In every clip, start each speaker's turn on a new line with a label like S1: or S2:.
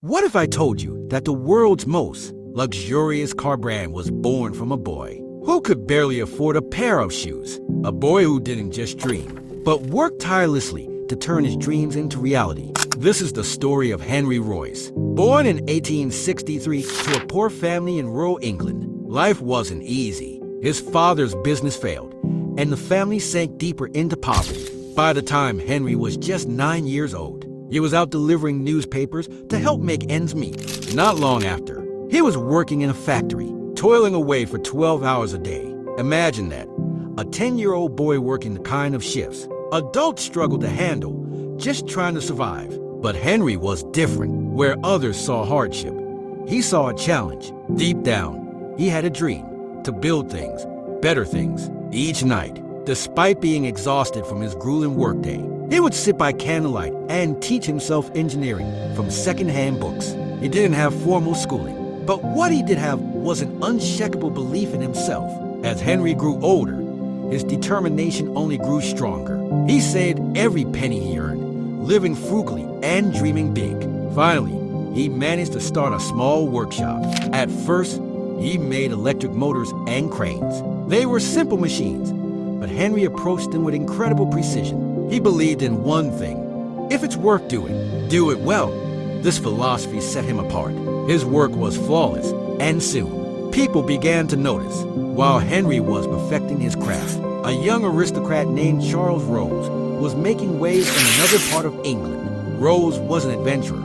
S1: What if I told you that the world's most luxurious car brand was born from a boy who could barely afford a pair of shoes? A boy who didn't just dream, but worked tirelessly to turn his dreams into reality. This is the story of Henry Royce. Born in 1863 to a poor family in rural England, life wasn't easy. His father's business failed, and the family sank deeper into poverty. By the time Henry was just 9 years old, he was out delivering newspapers to help make ends meet. Not long after, he was working in a factory, toiling away for 12 hours a day. Imagine that, a 10-year-old boy working the kind of shifts adults struggle to handle, just trying to survive. But Henry was different. Where others saw hardship, he saw a challenge. Deep down, he had a dream to build things, better things. Each night, despite being exhausted from his grueling workday, he would sit by candlelight and teach himself engineering from second-hand books. He didn't have formal schooling, but what he did have was an unshakable belief in himself. As Henry grew older, his determination only grew stronger. He saved every penny he earned, living frugally and dreaming big. Finally, he managed to start a small workshop. At first, he made electric motors and cranes. They were simple machines, but Henry approached them with incredible precision. He believed in one thing: if it's worth doing, do it well. This philosophy set him apart. His work was flawless, and soon, people began to notice. While Henry was perfecting his craft, a young aristocrat named Charles Rolls was making waves in another part of England. Rolls was an adventurer,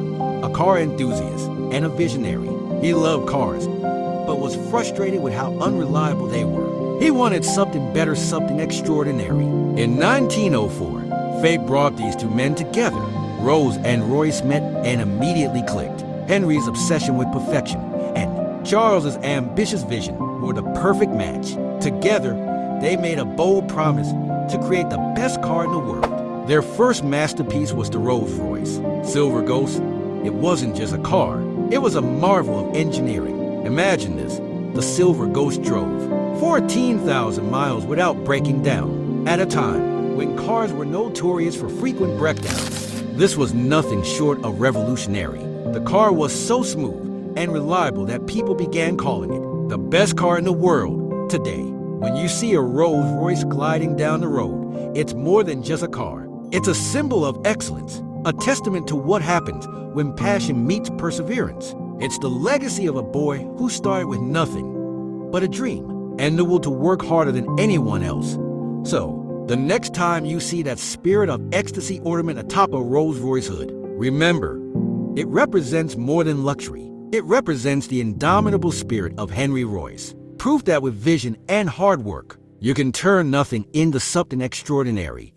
S1: a car enthusiast, and a visionary. He loved cars, but was frustrated with how unreliable they were. He wanted something better, something extraordinary. In 1904, fate brought these two men together. Rolls and Royce met and immediately clicked. Henry's obsession with perfection and Charles's ambitious vision were the perfect match. Together, they made a bold promise to create the best car in the world. Their first masterpiece was the Rolls-Royce Silver Ghost. It wasn't just a car, it was a marvel of engineering. Imagine this: the Silver Ghost drove 14,000 miles without breaking down, at a time when cars were notorious for frequent breakdowns. This was nothing short of revolutionary. The car was so smooth and reliable that people began calling it the best car in the world. Today, when you see a Rolls-Royce gliding down the road, it's more than just a car. It's a symbol of excellence, a testament to what happens when passion meets perseverance. It's the legacy of a boy who started with nothing but a dream and knew to work harder than anyone else. So, the next time you see that Spirit of Ecstasy ornament atop a Rolls-Royce hood, remember, it represents more than luxury. It represents the indomitable spirit of Henry Royce. Proof that with vision and hard work, you can turn nothing into something extraordinary.